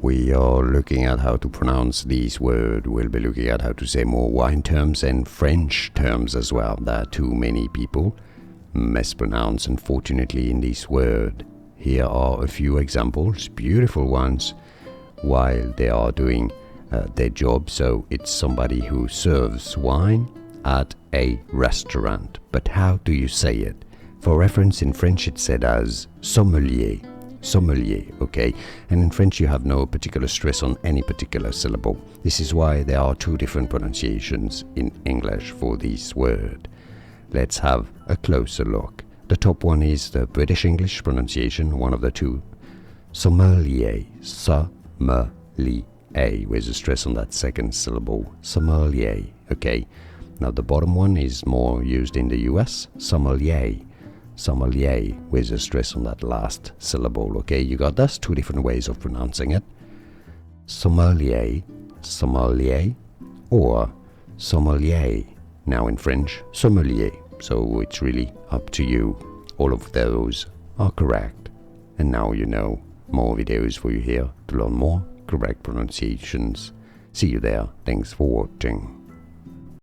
We are looking at how to pronounce these words. We'll be looking at how to say more wine terms and French terms as well. There are too many people mispronounce, unfortunately, in this word. Here are a few examples, beautiful ones, while they are doing their job. So it's somebody who serves wine at a restaurant. But how do you say it? For reference, in French it's said as sommelier. Sommelier, okay? And in French you have no particular stress on any particular syllable. This is why there are two different pronunciations in English for this word. Let's have a closer look. The top one is the British English pronunciation, one of the two. Sommelier, sommelier, with a stress on that second syllable. Sommelier, okay? Now the bottom one is more used in the US, sommelier. Sommelier, with a stress on that last syllable, okay? You got this, two different ways of pronouncing it. Sommelier, sommelier, or sommelier. Now in French, sommelier. So it's really up to you. All of those are correct. And now you know. More videos for you here to learn more correct pronunciations. See you there. Thanks for watching.